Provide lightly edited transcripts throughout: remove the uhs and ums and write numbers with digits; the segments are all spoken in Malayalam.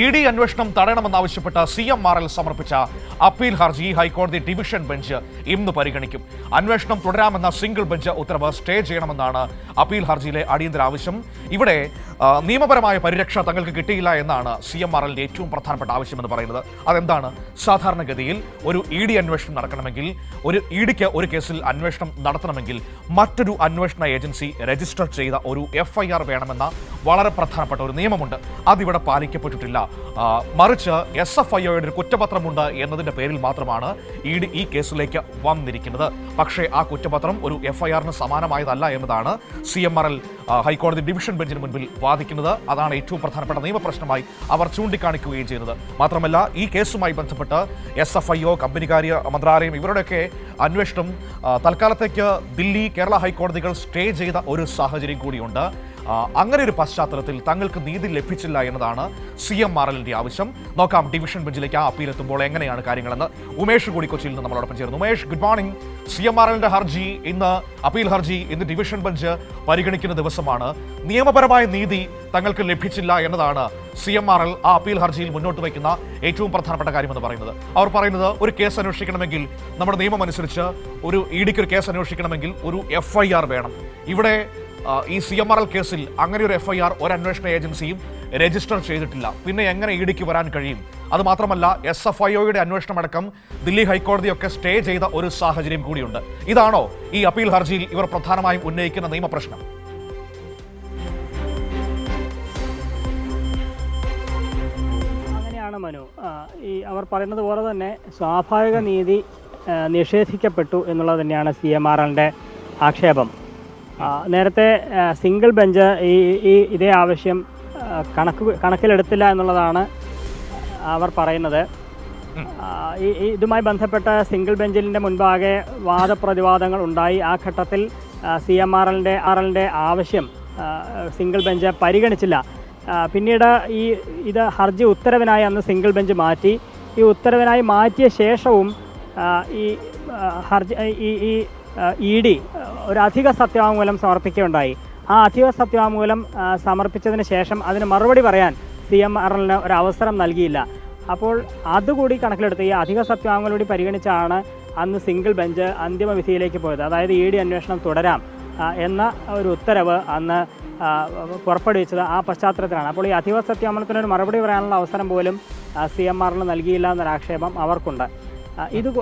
ED അന്വേഷണം തടയണമെന്നാവശ്യപ്പെട്ട CMRL സമർപ്പിച്ച അപ്പീൽ ഹർജി ഹൈക്കോടതി ഡിവിഷൻ ബെഞ്ച് ഇന്ന് പരിഗണിക്കും. അന്വേഷണം തുടരാമെന്ന സിംഗിൾ ബെഞ്ച് ഉത്തരവ് സ്റ്റേ ചെയ്യണമെന്നാണ് അപ്പീൽ ഹർജിയിലെ അടിയന്തര ആവശ്യം. ഇവിടെ നിയമപരമായ പരിരക്ഷ തങ്ങൾക്ക് കിട്ടിയില്ല എന്നാണ് CMRLന്റെ ഏറ്റവും പ്രധാനപ്പെട്ട ആവശ്യമെന്ന് പറയുന്നത്. അതെന്താണ്? സാധാരണഗതിയിൽ ഒരു ED അന്വേഷണം നടക്കണമെങ്കിൽ, ഒരു EDക്ക് ഒരു കേസിൽ അന്വേഷണം നടത്തണമെങ്കിൽ മറ്റൊരു അന്വേഷണ ഏജൻസി രജിസ്റ്റർ ചെയ്ത ഒരു FIR വേണമെന്ന വളരെ പ്രധാനപ്പെട്ട ഒരു നിയമമുണ്ട്. അതിവിടെ പാലിക്കപ്പെട്ടിട്ടില്ല. മറിച്ച് SFIOയുടെ ഒരു കുറ്റപത്രമുണ്ട് എന്നതിന്റെ പേരിൽ മാത്രമാണ് ED ഈ കേസിലേക്ക് വന്നിരിക്കുന്നത്. പക്ഷേ ആ കുറ്റപത്രം ഒരു FIRന് സമാനമായതല്ല എന്നതാണ് CMRL ഹൈക്കോടതി ഡിവിഷൻ ബെഞ്ചിന് മുൻപിൽ വാദിക്കുന്നത്. അതാണ് ഏറ്റവും പ്രധാനപ്പെട്ട നിയമപ്രശ്നമായി അവർ ചൂണ്ടിക്കാണിക്കുകയും ചെയ്യുന്നത്. മാത്രമല്ല, ഈ കേസുമായി ബന്ധപ്പെട്ട് SFIO, കമ്പനികാര്യ മന്ത്രാലയം ഇവരുടെയൊക്കെ അന്വേഷണം തൽക്കാലത്തേക്ക് ദില്ലി, കേരള ഹൈക്കോടതികൾ സ്റ്റേ ചെയ്ത ഒരു സാഹചര്യം കൂടിയുണ്ട്. അങ്ങനെ ഒരു പശ്ചാത്തലത്തിൽ തങ്ങൾക്ക് നീതി ലഭിച്ചില്ല എന്നതാണ് CMRLന്റെ ആവശ്യം. നോക്കാം ഡിവിഷൻ ബെഞ്ചിലേക്ക് ആ അപ്പീൽ എത്തുമ്പോൾ എങ്ങനെയാണ് കാര്യങ്ങളെന്ന്. ഉമേഷ് കൂടി കൊച്ചിയിൽ നിന്ന് നമ്മളോടൊപ്പം ചേർന്നു. Umesh, good morning. CMRLന്റെ ഹർജി ഇന്ന്, അപ്പീൽ ഹർജി ഇന്ന് ഡിവിഷൻ ബെഞ്ച് പരിഗണിക്കുന്ന ദിവസമാണ്. നിയമപരമായ നീതി തങ്ങൾക്ക് ലഭിച്ചില്ല എന്നതാണ് CMRL ആ അപ്പീൽ ഹർജിയിൽ മുന്നോട്ട് വയ്ക്കുന്ന ഏറ്റവും പ്രധാനപ്പെട്ട കാര്യമെന്ന് പറയുന്നത്. അവർ പറയുന്നത് ഒരു കേസ് അന്വേഷിക്കണമെങ്കിൽ, നമ്മുടെ നിയമം അനുസരിച്ച് ഒരു EDക്ക് ഒരു കേസ് അന്വേഷിക്കണമെങ്കിൽ ഒരു FIR വേണം. ഇവിടെ ഈ CMRL കേസിൽ അങ്ങനെ ഒരു FIR ഒരു അന്വേഷണ ഏജൻസിയും രജിസ്റ്റർ ചെയ്തിട്ടില്ല. പിന്നെ എങ്ങനെ EDക്ക് വരാൻ കഴിയും? അതുമാത്രമല്ല, SFIOയുടെ അന്വേഷണമടക്കം ദില്ലി ഹൈക്കോടതിയൊക്കെ സ്റ്റേ ചെയ്ത ഒരു സാഹചര്യം കൂടിയുണ്ട്. ഇതാണോ ഈ അപ്പീൽ ഹർജിയിൽ ഇവർ പ്രധാനമായും ഉന്നയിക്കുന്ന നിയമപ്രശ്നം? അങ്ങനെയാണ് മനു. ഈ അവർ പറയുന്നത് പോലെ തന്നെ സ്വാഭാവിക നീതി നിഷേധിക്കപ്പെട്ടു എന്നുള്ളത് തന്നെയാണ് CMRLന്റെ ആക്ഷേപം. നേരത്തെ സിംഗിൾ ബെഞ്ച് ഇതേ ആവശ്യം കണക്കിലെടുത്തില്ല എന്നുള്ളതാണ് അവർ പറയുന്നത്. ഇതുമായി ബന്ധപ്പെട്ട സിംഗിൾ ബെഞ്ചിൻ്റെ മുൻപാകെ വാദപ്രതിവാദങ്ങൾ ഉണ്ടായി. ആ ഘട്ടത്തിൽ CMRLന്റെ ആവശ്യം സിംഗിൾ ബെഞ്ച് പരിഗണിച്ചില്ല. പിന്നീട് ഇത് ഹർജി ഉത്തരവിനായി അന്ന് സിംഗിൾ ബെഞ്ച് മാറ്റി. ഈ ഉത്തരവിനായി മാറ്റിയ ശേഷവും ഈ ഹർജി ED ഒരു അധിക സത്യവാങ്മൂലം സമർപ്പിക്കുകയുണ്ടായി. ആ അധിക സത്യവാങ്മൂലം സമർപ്പിച്ചതിന് ശേഷം അതിന് മറുപടി പറയാൻ CMRLന് ഒരു അവസരം നൽകിയില്ല. അപ്പോൾ അതുകൂടി കണക്കിലെടുത്ത് ഈ അധിക സത്യവാങ്മൂലം കൂടി പരിഗണിച്ചാണ് അന്ന് സിംഗിൾ ബെഞ്ച് അന്തിമ വിധിയിലേക്ക് പോയത്. അതായത് ED അന്വേഷണം തുടരാം എന്ന ഒരു ഉത്തരവ് അന്ന് പുറപ്പെടുവിച്ചത് ആ പശ്ചാത്തലത്തിലാണ്. അപ്പോൾ ഈ അധിക സത്യവാങ്മൂലത്തിനൊരു മറുപടി പറയാനുള്ള അവസരം പോലും CMRLന് നൽകിയില്ല എന്നൊരാക്ഷേപം അവർക്കുണ്ട്.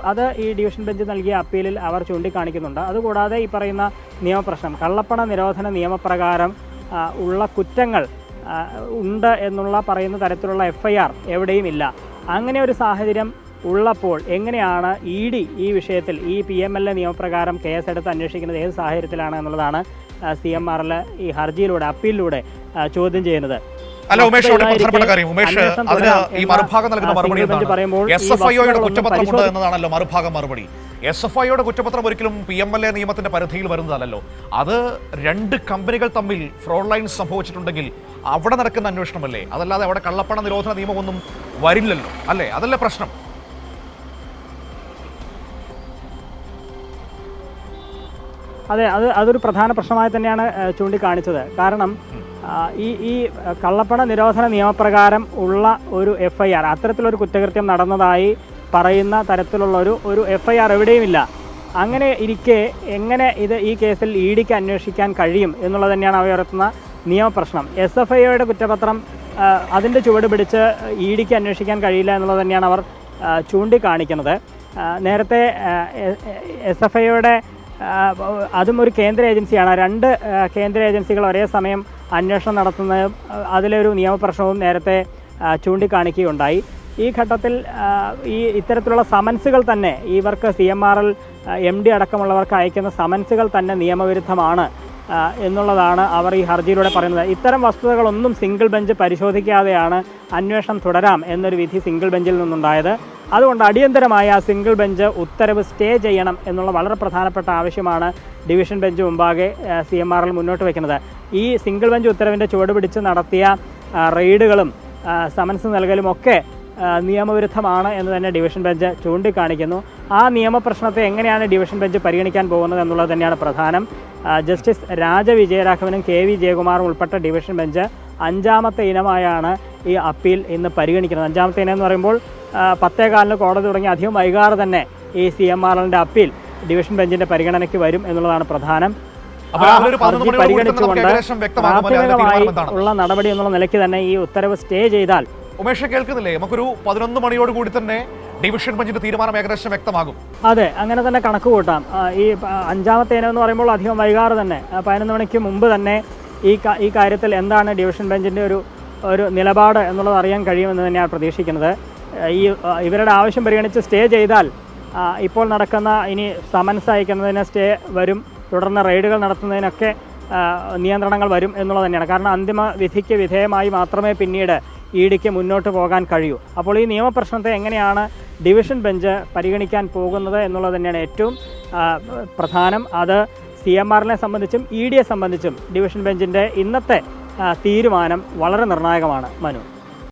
അത് ഈ ഡിവിഷൻ ബെഞ്ച് നൽകിയ അപ്പീലിൽ അവർ ചൂണ്ടിക്കാണിക്കുന്നുണ്ട്. അതുകൂടാതെ ഈ പറയുന്ന നിയമപ്രശ്നം, കള്ളപ്പണ നിരോധന നിയമപ്രകാരം ഉള്ള കുറ്റങ്ങൾ ഉണ്ട് എന്നുള്ള പറയുന്ന തരത്തിലുള്ള FIR എവിടെയും ഇല്ല. അങ്ങനെ ഒരു സാഹചര്യം ഉള്ളപ്പോൾ എങ്ങനെയാണ് ED ഈ വിഷയത്തിൽ ഈ PMLA നിയമപ്രകാരം കേസെടുത്ത് അന്വേഷിക്കുന്നത്? ഏത് സാഹചര്യത്തിലാണ് എന്നുള്ളതാണ് CMRL ഈ ഹർജിയിലൂടെ, അപ്പീലിലൂടെ ചോദ്യം ചെയ്യുന്നത്. അല്ല ഉമേഷ്, പ്രധാനപ്പെട്ട കാര്യം ഉമേഷ്, അതിന് ഈ മറുഭാഗം നൽകുന്ന മറുപടി എന്താണ്? SFIOയുടെ കുറ്റപത്രമുണ്ട് എന്നതാണല്ലോ മറുഭാഗം മറുപടി. SFIOയുടെ കുറ്റപത്രം ഒരിക്കലും PMLA നിയമത്തിന്റെ പരിധിയിൽ വരുന്നതല്ലോ. അത് രണ്ട് കമ്പനികൾ തമ്മിൽ ഫ്രോഡ് ലൈൻ സംഭവിച്ചിട്ടുണ്ടെങ്കിൽ അവിടെ നടക്കുന്ന അന്വേഷണമല്ലേ, അതല്ലാതെ അവിടെ കള്ളപ്പണ നിരോധന നിയമമൊന്നും വരില്ലല്ലോ, അല്ലേ? അതല്ലേ പ്രശ്നം? അതെ, അതൊരു പ്രധാന പ്രശ്നമായി തന്നെയാണ് ചൂണ്ടിക്കാണിച്ചത്. കാരണം ഈ കള്ളപ്പണ നിരോധന നിയമപ്രകാരം ഉള്ള ഒരു FIR, അത്തരത്തിലൊരു കുറ്റകൃത്യം നടന്നതായി പറയുന്ന തരത്തിലുള്ള ഒരു FIR എവിടെയുമില്ല. അങ്ങനെ ഇരിക്കെ എങ്ങനെ ഈ കേസിൽ EDക്ക് അന്വേഷിക്കാൻ കഴിയും എന്നുള്ളത് തന്നെയാണ് അവർ ഉയർത്തുന്ന നിയമപ്രശ്നം. SFIOയുടെ കുറ്റപത്രം അതിൻ്റെ ചുവട് പിടിച്ച് EDക്ക് അന്വേഷിക്കാൻ കഴിയില്ല എന്നുള്ളത് തന്നെയാണ് അവർ ചൂണ്ടിക്കാണിക്കുന്നത്. നേരത്തെ SFIOയുടെ അതും ഒരു കേന്ദ്ര ഏജൻസിയാണ്. രണ്ട് കേന്ദ്ര ഏജൻസികൾ ഒരേ സമയം അന്വേഷണം നടത്തുന്നത്, അതിലൊരു നിയമപ്രശ്നവും നേരത്തെ ചൂണ്ടിക്കാണിക്കുകയുണ്ടായി. ഈ ഘട്ടത്തിൽ ഇത്തരത്തിലുള്ള സമൻസുകൾ തന്നെ ഇവർക്ക് CMRL MD അടക്കമുള്ളവർക്ക് അയക്കുന്ന സമൻസുകൾ തന്നെ നിയമവിരുദ്ധമാണ് എന്നുള്ളതാണ് അവർ ഈ ഹർജിയിലൂടെ പറയുന്നത്. ഇത്തരം വസ്തുതകളൊന്നും സിംഗിൾ ബെഞ്ച് പരിശോധിക്കാതെയാണ് അന്വേഷണം തുടരാം എന്നൊരു വിധി സിംഗിൾ ബെഞ്ചിൽ നിന്നുണ്ടായത്. അതുകൊണ്ട് അടിയന്തരമായ സിംഗിൾ ബെഞ്ച് ഉത്തരവ് സ്റ്റേ ചെയ്യണം എന്നുള്ള വളരെ പ്രധാനപ്പെട്ട ആവശ്യമാണ് ഡിവിഷൻ ബെഞ്ച് മുമ്പാകെ CMRL മുന്നോട്ട് വയ്ക്കുന്നത്. ഈ സിംഗിൾ ബെഞ്ച് ഉത്തരവിൻ്റെ ചുവട് പിടിച്ച് നടത്തിയ റെയ്ഡുകളും സമൻസ് നൽകലും ഒക്കെ നിയമവിരുദ്ധമാണ് എന്ന് തന്നെ ഡിവിഷൻ ബെഞ്ച് ചൂണ്ടിക്കാണിക്കുന്നു. ആ നിയമപ്രശ്നത്തെ എങ്ങനെയാണ് ഡിവിഷൻ ബെഞ്ച് പരിഗണിക്കാൻ പോകുന്നത് എന്നുള്ളത് തന്നെയാണ് പ്രധാനം. ജസ്റ്റിസ് രാജവിജയരാഘവനും KV ജയകുമാറും ഉൾപ്പെട്ട ഡിവിഷൻ ബെഞ്ച് അഞ്ചാമത്തെ ഇനമായാണ് ഈ അപ്പീൽ ഇന്ന് പരിഗണിക്കുന്നത്. അഞ്ചാമത്തെ ഇനം എന്ന് പറയുമ്പോൾ 10:15 കോടതി തുടങ്ങി അധികം വൈകാതെ തന്നെ ഈ CMRLന്റെ അപ്പീൽ ഡിവിഷൻ ബെഞ്ചിന്റെ പരിഗണനയ്ക്ക് വരും എന്നുള്ളതാണ് പ്രധാനം. പരിഗണിച്ചുകൊണ്ട് പ്രാഥമികമായി ഉള്ള നടപടി എന്നുള്ള നിലയ്ക്ക് തന്നെ ഈ ഉത്തരവ് സ്റ്റേ ചെയ്താൽ ഉമേഷ് കേൾക്കുന്നില്ലേ, നമുക്കൊരു 11 മണിയോട് കൂടി തന്നെ ഡിവിഷൻ ബെഞ്ചിന്റെ തീരുമാനം ഏകദേശം വ്യക്തമാകും. അതെ, അങ്ങനെ തന്നെ കണക്ക് കൂട്ടാം. ഈ അഞ്ചാമത്തെ ഇനം എന്ന് പറയുമ്പോൾ അധികം വൈകാതെ തന്നെ 11 മണിക്ക് മുമ്പ് തന്നെ ഈ കാര്യത്തിൽ എന്താണ് ഡിവിഷൻ ബെഞ്ചിന്റെ ഒരു നിലപാട് എന്നുള്ളത് അറിയാൻ കഴിയുമെന്ന് തന്നെയാണ് പ്രതീക്ഷിക്കുന്നത്. ഇവരുടെ ആവശ്യം പരിഗണിച്ച് സ്റ്റേ ചെയ്താൽ ഇപ്പോൾ നടക്കുന്ന ഇനി സമൻസ് അയക്കുന്നതിന് സ്റ്റേ വരും, തുടർന്ന് റെയ്ഡുകൾ നടത്തുന്നതിനൊക്കെ നിയന്ത്രണങ്ങൾ വരും എന്നുള്ളത് തന്നെയാണ്. കാരണം അന്തിമ വിധിക്ക് വിധേയമായി മാത്രമേ പിന്നീട് ഇഡിക്ക് മുന്നോട്ട് പോകാൻ കഴിയൂ. അപ്പോൾ ഈ നിയമപ്രശ്നത്തെ എങ്ങനെയാണ് ഡിവിഷൻ ബെഞ്ച് പരിഗണിക്കാൻ പോകുന്നത് എന്നുള്ളത് തന്നെയാണ് ഏറ്റവും പ്രധാനം. അത് CMRLനെ സംബന്ധിച്ചും EDയെ സംബന്ധിച്ചും ഡിവിഷൻ ബെഞ്ചിൻ്റെ ഇന്നത്തെ തീരുമാനം വളരെ നിർണായകമാണ്. മനു.